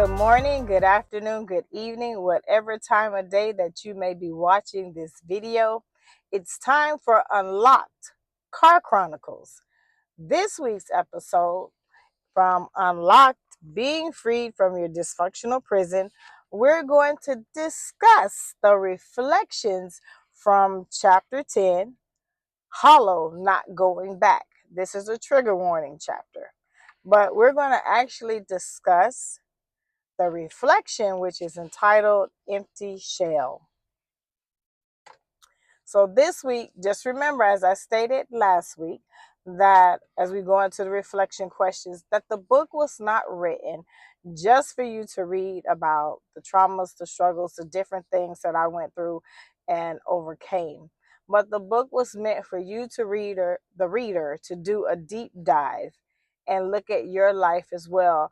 Good morning, good afternoon, good evening, whatever time of day that you may be watching this video. It's time for Unlocked Car Chronicles. This week's episode from Unlocked, Being Freed from Your Dysfunctional Prison, we're going to discuss the reflections from Chapter 10, Hollow, Not Going Back. This is a trigger warning chapter, but we're going to actually discuss the reflection, which is entitled Empty Shell. So this week, just remember, as I stated last week, that as we go into the reflection questions, that the book was not written just for you to read about the traumas, the struggles, the different things that I went through and overcame. But the book was meant for you to the reader to do a deep dive and look at your life as well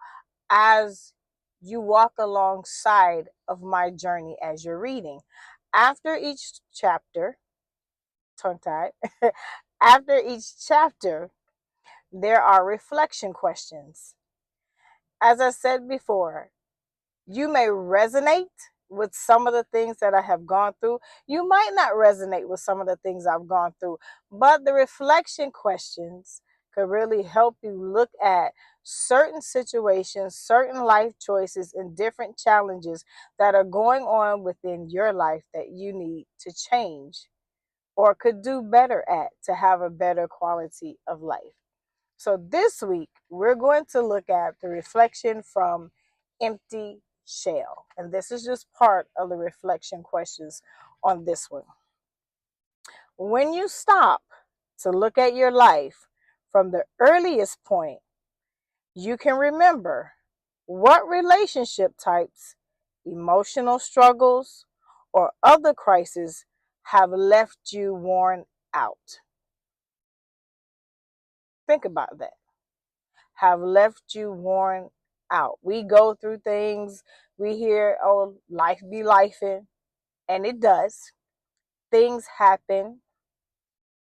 as you walk alongside of my journey as you're reading. After each chapter, tongue-tied, after each chapter, there are reflection questions. As I said before, you may resonate with some of the things that I have gone through. You might not resonate with some of the things I've gone through, but the reflection questions could really help you look at certain situations, certain life choices, and different challenges that are going on within your life that you need to change or could do better at to have a better quality of life. So this week, we're going to look at the reflection from Empty Shell. And this is just part of the reflection questions on this one. When you stop to look at your life from the earliest point, you can remember what relationship types, emotional struggles, or other crises have left you worn out. Think about that. Have left you worn out. We go through things, we hear, oh, life be lifing, and it does. Things happen,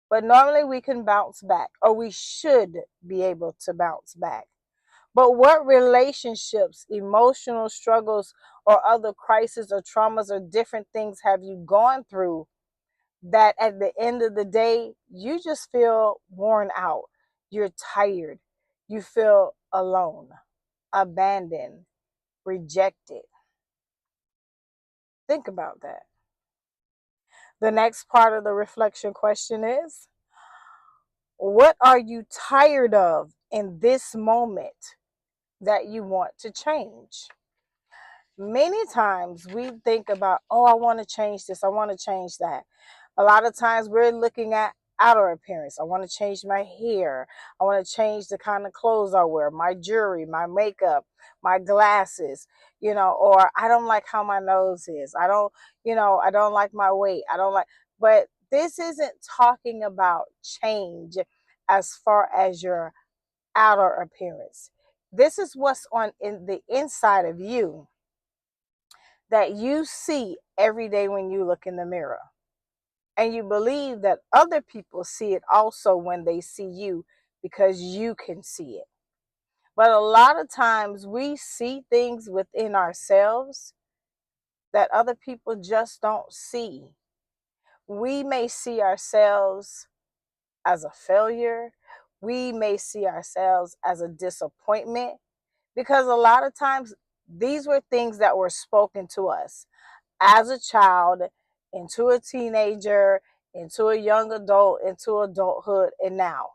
but normally we can bounce back, or we should be able to bounce back. But what relationships, emotional struggles, or other crises or traumas or different things have you gone through that at the end of the day, you just feel worn out? You're tired. You feel alone, abandoned, rejected. Think about that. The next part of the reflection question is, what are you tired of in this moment that you want to change? Many times we think about, oh, I want to change this, I want to change that. A lot of times we're looking at outer appearance. I want to change my hair. I want to change the kind of clothes I wear, my jewelry, my makeup, my glasses, or I don't like how my nose is. I don't like my weight. But this isn't talking about change as far as your outer appearance. This is what's on in the inside of you that you see every day when you look in the mirror. And you believe that other people see it also when they see you because you can see it. But a lot of times we see things within ourselves that other people just don't see. We may see ourselves as a failure. We may see ourselves as a disappointment because a lot of times these were things that were spoken to us as a child, into a teenager, into a young adult, into adulthood, and now.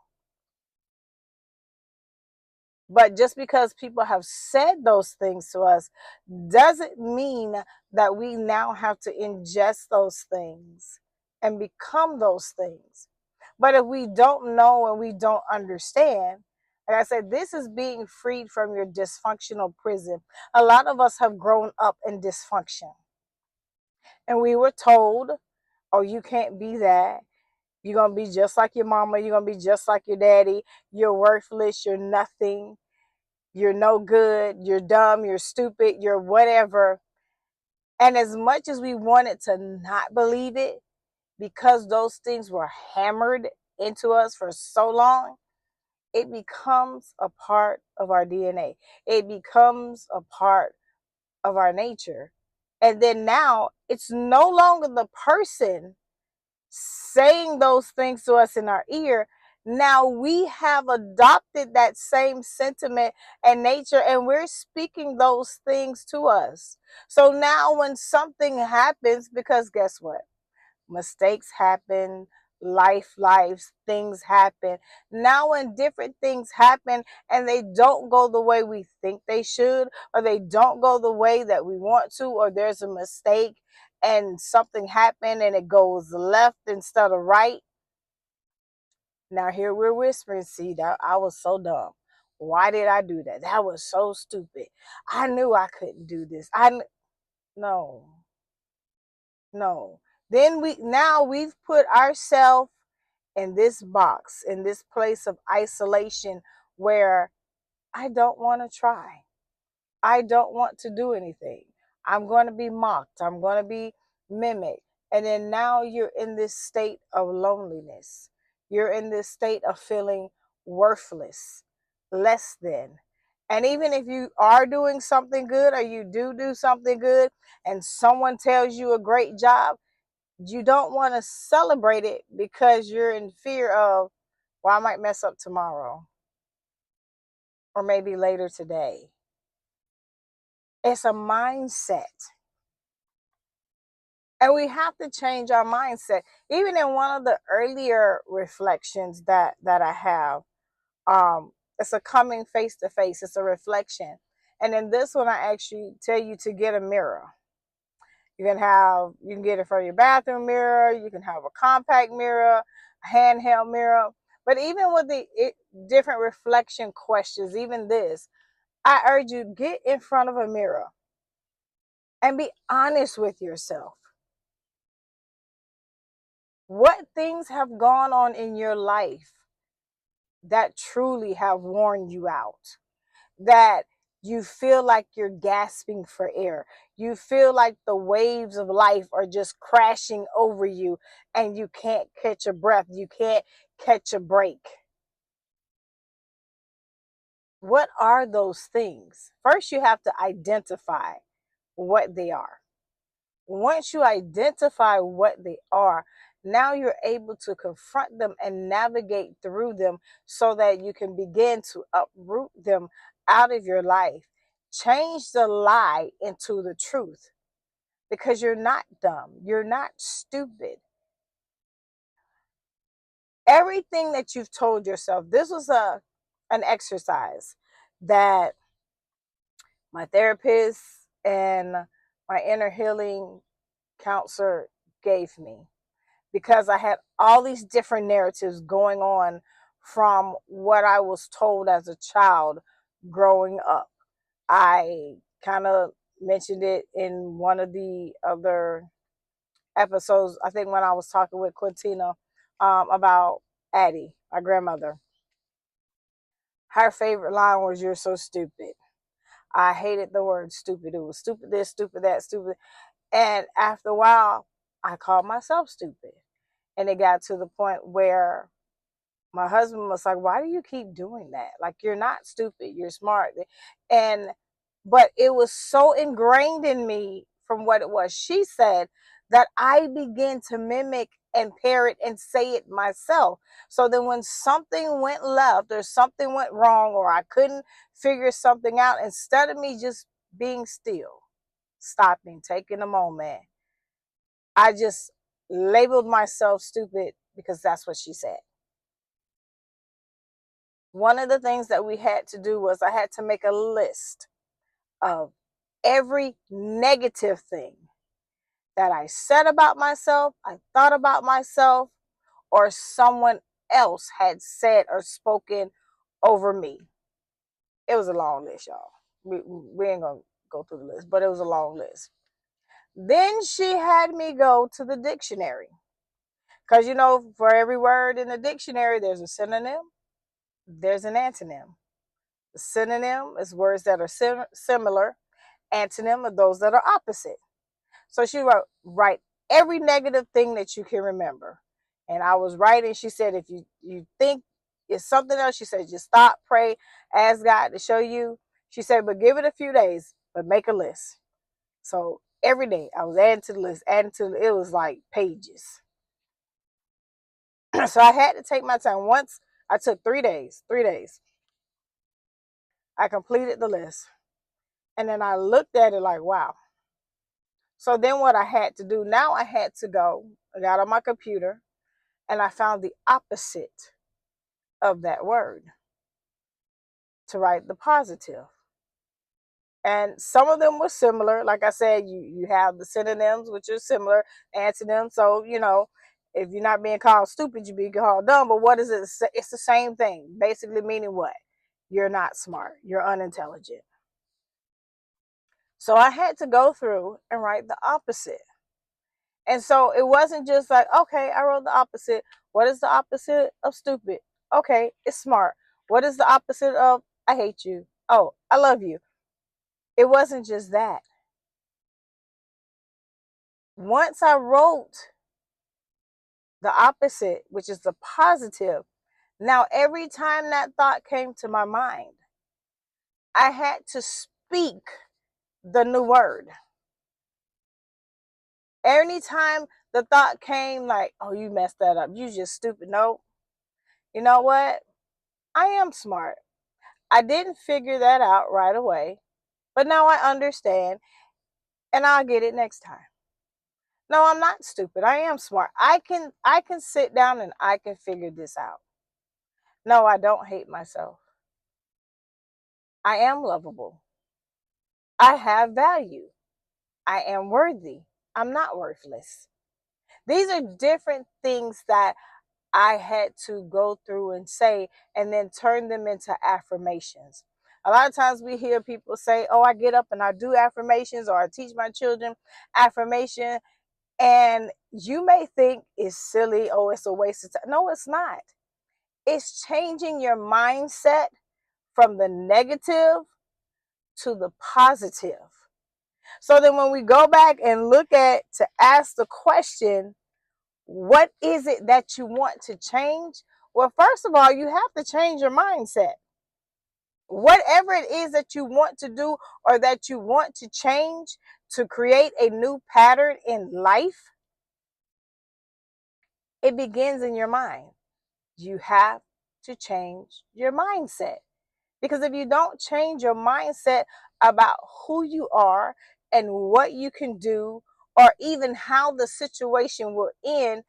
But just because people have said those things to us doesn't mean that we now have to ingest those things and become those things. But if we don't know and we don't understand, like I said, this is being freed from your dysfunctional prison. A lot of us have grown up in dysfunction. And we were told, oh, you can't be that. You're going to be just like your mama. You're going to be just like your daddy. You're worthless. You're nothing. You're no good. You're dumb. You're stupid. You're whatever. And as much as we wanted to not believe it, because those things were hammered into us for so long, it becomes a part of our DNA. It becomes a part of our nature. And then now it's no longer the person saying those things to us in our ear. Now we have adopted that same sentiment and nature, and we're speaking those things to us. So now when something happens, because guess what? Mistakes happen, lives, things happen. Now when different things happen and they don't go the way we think they should, or they don't go the way that we want to, or there's a mistake and something happened and it goes left instead of right. Now here we're whispering, see, that I was so dumb. Why did I do that? That was so stupid. I knew I couldn't do this. No, no. Then we've put ourselves in this box, in this place of isolation where I don't want to try. I don't want to do anything. I'm going to be mocked. I'm going to be mimicked. And then now you're in this state of loneliness. You're in this state of feeling worthless, less than. And even if you are doing something good, or you do something good and someone tells you a great job, you don't want to celebrate it because you're in fear of, well, I might mess up tomorrow or maybe later today. It's a mindset. And we have to change our mindset. Even in one of the earlier reflections that I have, it's a coming face to face. It's a reflection. And in this one, I actually tell you to get a mirror. You can get it from your bathroom mirror. You can have a compact mirror, a handheld mirror. But even with the different reflection questions, even this, I urge you, get in front of a mirror and be honest with yourself. What things have gone on in your life that truly have worn you out? That you feel like you're gasping for air. You feel like the waves of life are just crashing over you and you can't catch a breath. You can't catch a break. What are those things? First, you have to identify what they are. Once you identify what they are, now you're able to confront them and navigate through them so that you can begin to uproot them out of your life. Change the lie into the truth, because you're not dumb. You're not stupid. Everything that you've told yourself, this was an exercise that my therapist and my inner healing counselor gave me, because I had all these different narratives going on from what I was told as a child growing up. I kind of mentioned it in one of the other episodes, I think when I was talking with Quintina about Addie, my grandmother. Her favorite line was, "You're so stupid." I hated the word stupid. It was stupid this, stupid that, stupid. And after a while, I called myself stupid. And it got to the point where my husband was like, "Why do you keep doing that? Like, you're not stupid, you're smart." And but it was so ingrained in me from what it was she said that I began to mimic and parrot and say it myself. So then when something went left or something went wrong or I couldn't figure something out, instead of me just being still, stopping, taking a moment, I just labeled myself stupid because that's what she said. One of the things that we had to do was I had to make a list of every negative thing that I said about myself, I thought about myself, or someone else had said or spoken over me. It was a long list, y'all. We ain't gonna go through the list, but it was a long list. Then she had me go to the dictionary. Because, for every word in the dictionary, there's a synonym, there's an antonym. The synonym is words that are similar. Antonym are those that are opposite. So she wrote, write every negative thing that you can remember. And I was writing. She said, if you think it's something else, she said, just stop, pray, ask God to show you. She said, but give it a few days, but make a list. So every day I was adding to the list, it was like pages. So I had to take my time. Once I took 3 days. 3 days. I completed the list. And then I looked at it like, wow. So then what I had to do, now I had to go, I got on my computer and I found the opposite of that word to write the positive. And some of them were similar. Like I said, you have the synonyms, which are similar, antonyms. So, if you're not being called stupid, you're being called dumb. But what is it? It's the same thing. Basically meaning what? You're not smart. You're unintelligent. So I had to go through and write the opposite. And so it wasn't just like, okay, I wrote the opposite. What is the opposite of stupid? Okay, it's smart. What is the opposite of I hate you? Oh, I love you. It wasn't just that. Once I wrote the opposite, which is the positive, now every time that thought came to my mind, I had to speak the new word. Anytime the thought came like, oh, you messed that up, you just stupid. No, you know what? I am smart. I didn't figure that out right away, but now I understand and I'll get it next time. No, I'm not stupid. I am smart. I can sit down and I can figure this out. No, I don't hate myself. I am lovable. I have value. I am worthy. I'm not worthless. These are different things that I had to go through and say and then turn them into affirmations. A lot of times we hear people say, oh, I get up and I do affirmations, or I teach my children affirmation. And you may think it's silly. Oh, it's a waste of time. No, it's not. It's changing your mindset from the negative to the positive. So then when we go back and look at to ask the question, what is it that you want to change? Well, first of all, you have to change your mindset. Whatever it is that you want to do or that you want to change to create a new pattern in life, it begins in your mind. You have to change your mindset. Because if you don't change your mindset about who you are and what you can do, or even how the situation will end,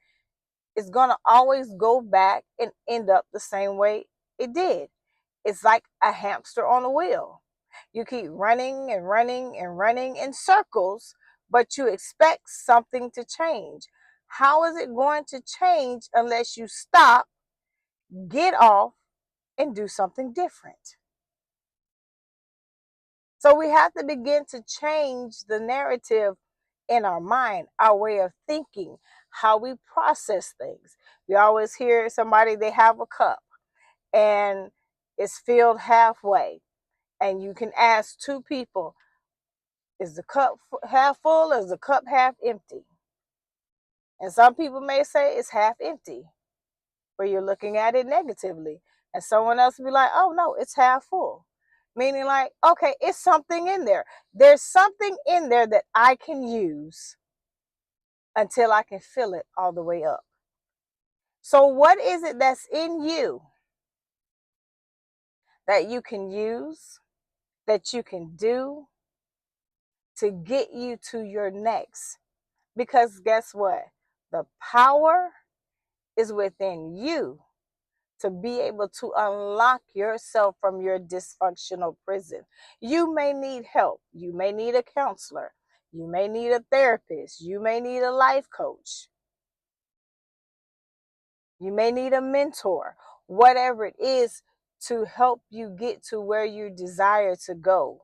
it's going to always go back and end up the same way it did. It's like a hamster on a wheel. You keep running and running and running in circles, but you expect something to change. How is it going to change unless you stop, get off, and do something different? So we have to begin to change the narrative in our mind, our way of thinking, how we process things. We always hear somebody, they have a cup and it's filled halfway. And you can ask two people, is the cup half full or is the cup half empty? And some people may say it's half empty, where you're looking at it negatively. And someone else will be like, oh no, it's half full. Meaning like, okay, it's something in there. There's something in there that I can use until I can fill it all the way up. So what is it that's in you that you can use, that you can do to get you to your next? Because guess what? The power is within you to be able to unlock yourself from your dysfunctional prison. You may need help. You may need a counselor. You may need a therapist. You may need a life coach. You may need a mentor. Whatever it is to help you get to where you desire to go.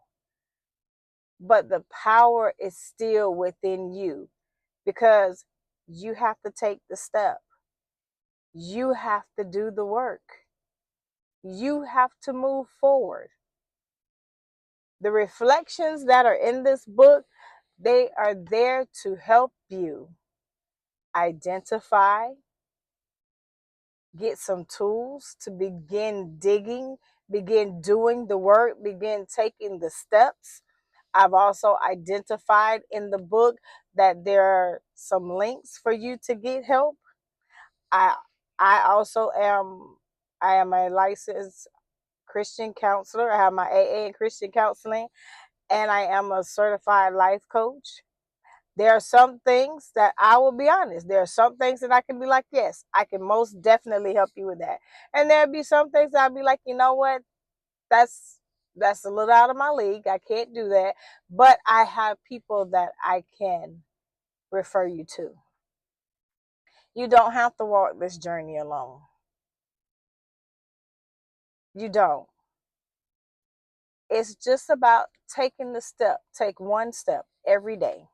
But the power is still within you, because you have to take the step. You have to do the work. You have to move forward. The reflections that are in this book, they are there to help you identify, get some tools to begin digging, begin doing the work, begin taking the steps. I've also identified in the book that there are some links for you to get help. I I also am I am a licensed Christian counselor. I have my AA in Christian counseling, and I am a certified life coach. There are some things that I will be honest. There are some things that I can be like, yes, I can most definitely help you with that. And there'll be some things I'll be like, you know what? That's that's a little out of my league. I can't do that. But I have people that I can refer you to. You don't have to walk this journey alone. You don't. It's just about taking the step. Take one step every day.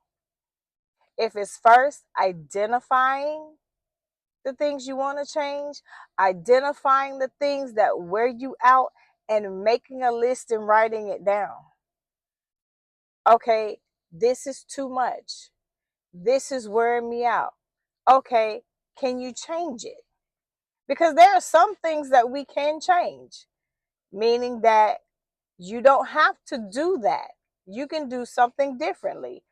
If it's first identifying the things you want to change, identifying the things that wear you out, and making a list and writing it down. Okay, this is too much. This is wearing me out. Okay, can you change it? Because there are some things that we can change, meaning that you don't have to do that. You can do something differently.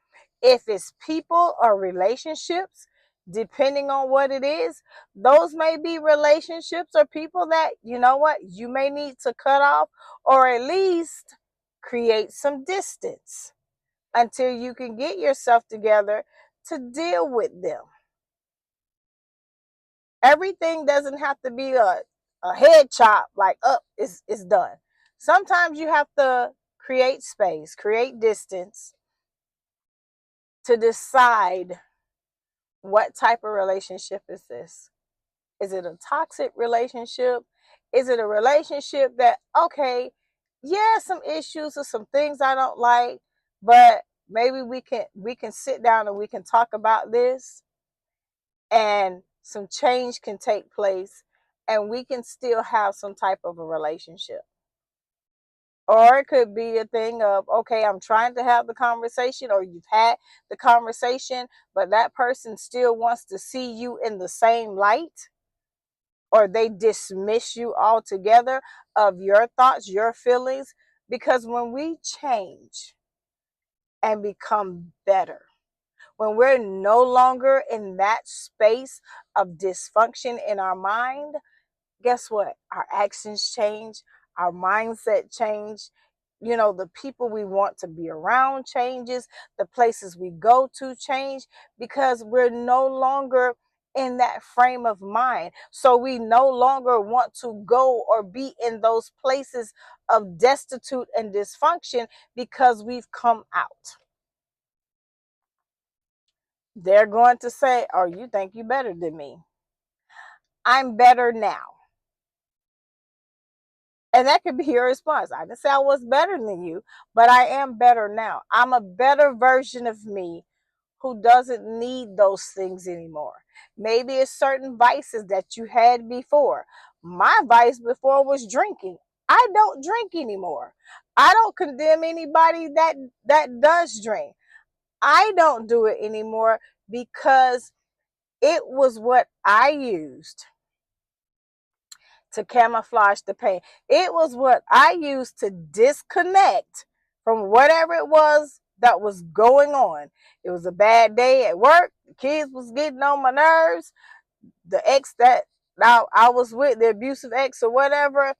If it's people or relationships, depending on what it is, those may be relationships or people that, you know what, you may need to cut off or at least create some distance until you can get yourself together to deal with them. Everything doesn't have to be a head chop like up, it's done. Sometimes you have to create space, create distance to decide what type of relationship is this. Is it a toxic relationship? Is it a relationship that, okay, yeah, some issues or some things I don't like, but maybe we can sit down and we can talk about this, and some change can take place, and we can still have some type of a relationship. Or it could be a thing of, okay, I'm trying to have the conversation, or you've had the conversation, but that person still wants to see you in the same light, or they dismiss you altogether of your thoughts, your feelings. Because when we change and become better, when we're no longer in that space of dysfunction in our mind, guess what? Our actions change, our mindset change. The people we want to be around changes, the places we go to change, because we're no longer in that frame of mind. So we no longer want to go or be in those places of destitute and dysfunction because we've come out. They're going to say, oh, you think you better than me. I'm better now. And that could be your response. I didn't say I was better than you, but I am better now. I'm a better version of me who doesn't need those things anymore. Maybe it's certain vices that you had before. My vice before was drinking. I don't drink anymore. I don't condemn anybody that does drink. I don't do it anymore because it was what I used to camouflage the pain. It was what I used to disconnect from whatever it was that was going on. It was a bad day at work. The kids was getting on my nerves. The ex that I was with, the abusive ex or whatever,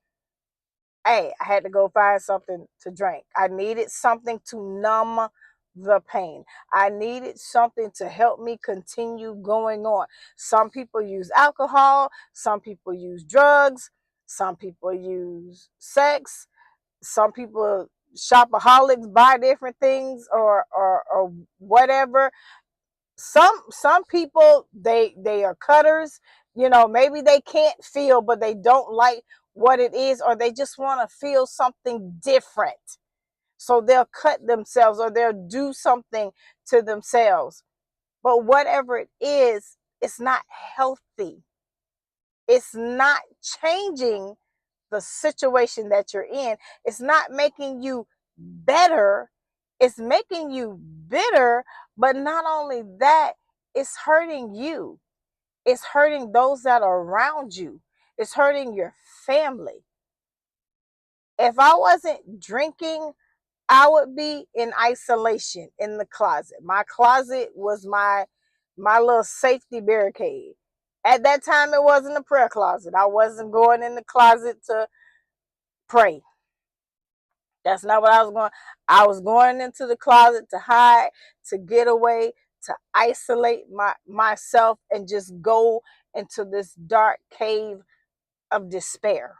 hey, I had to go find something to drink. I needed something to numb the pain. I needed something to help me continue going on. Some people use alcohol, some people use drugs, some people use sex, some people shopaholics, buy different things or whatever. Some people they are cutters. Maybe they can't feel, but they don't like what it is, or they just want to feel something different, so they'll cut themselves or they'll do something to themselves. But whatever it is, it's not healthy. It's not changing the situation that you're in. It's not making you better. It's making you bitter. But not only that, it's hurting you. It's hurting those that are around you. It's hurting your family. If I wasn't drinking, I would be in isolation in the closet. My closet was my little safety barricade. At that time, it wasn't a prayer closet. I wasn't going in the closet to pray. That's not what I was going. I was going into the closet to hide, to get away, to isolate myself and just go into this dark cave of despair.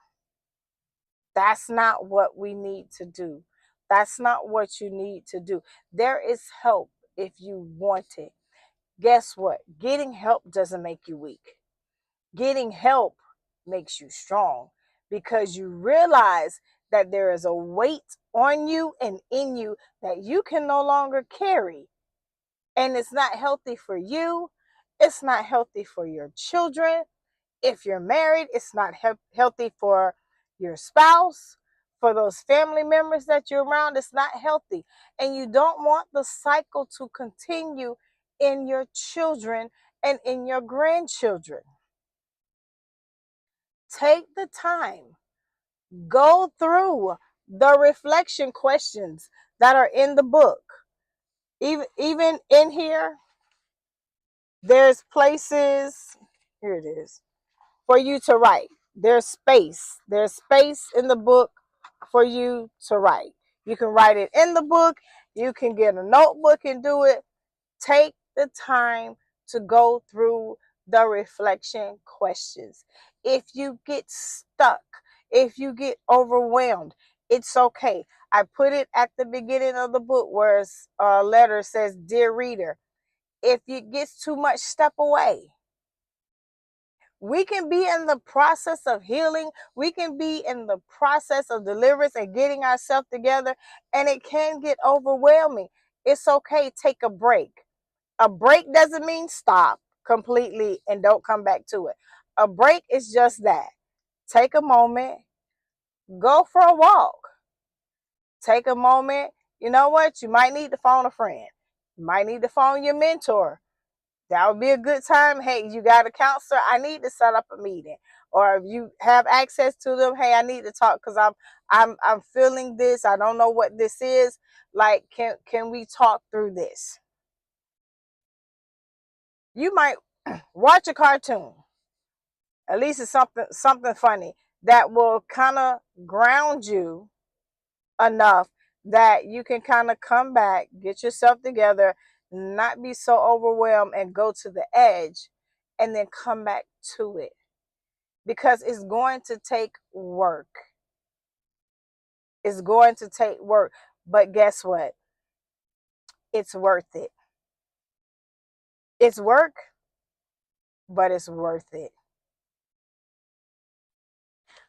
That's not what we need to do. That's not what you need to do. There is help if you want it. Guess what? Getting help doesn't make you weak. Getting help makes you strong because you realize that there is a weight on you and in you that you can no longer carry. And it's not healthy for you. It's not healthy for your children. If you're married, it's not healthy for your spouse, for those family members that you're around. It's not healthy. And you don't want the cycle to continue in your children and in your grandchildren. Take the time, go through the reflection questions that are in the book. Even in here, there's places, here it is, for you to write. There's space. There's space in the book for you to write. You can write it in the book. You can get a notebook and do it. Take the time to go through the reflection questions. If you get stuck, if you get overwhelmed, it's okay. I put it at the beginning of the book where a letter says, "Dear reader," if it gets too much, step away. We can be in the process of healing. We can be in the process of deliverance and getting ourselves together, and it can get overwhelming. It's okay. Take a break. A break doesn't mean stop completely and don't come back to it. A break is just that. Take a moment, go for a walk. Take a moment. You know what? You might need to phone a friend. You might need to phone your mentor. That would be a good time. Hey, you got a counselor? I need to set up a meeting. Or if you have access to them, hey, I need to talk because I'm feeling this. I don't know what this is. Like, can we talk through this? You might watch a cartoon. At least it's something funny that will kind of ground you enough that you can kind of come back, get yourself together, not be so overwhelmed and go to the edge and then come back to it. Because it's going to take work. It's going to take work. But guess what? It's worth it. It's work, but it's worth it.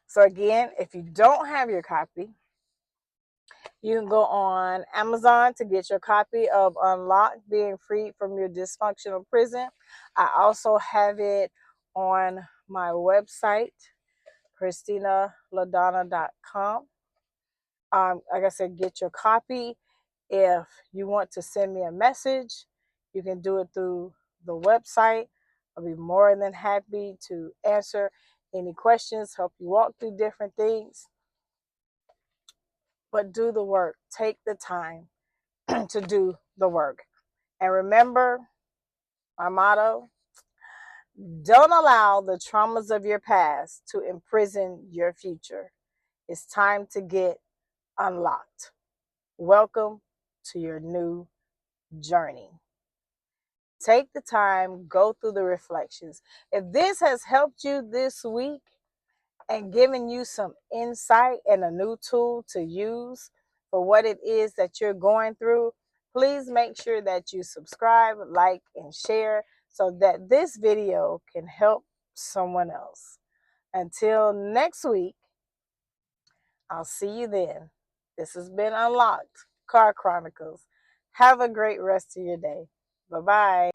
So again, if you don't have your copy, you can go on Amazon to get your copy of Unlocked, Being Freed from Your Dysfunctional Prison. I also have it on my website, ChristinaLaDonna.com. Like I said, get your copy. If you want to send me a message, you can do it through the website. I'll be more than happy to answer any questions, help you walk through different things. But do the work. Take the time to do the work. And remember my motto: don't allow the traumas of your past to imprison your future. It's time to get unlocked. Welcome to your new journey. Take the time, go through the reflections. If this has helped you this week and given you some insight and a new tool to use for what it is that you're going through, please make sure that you subscribe, like, and share so that this video can help someone else. Until next week, I'll see you then. This has been Unlocked Car Chronicles. Have a great rest of your day. Bye-bye.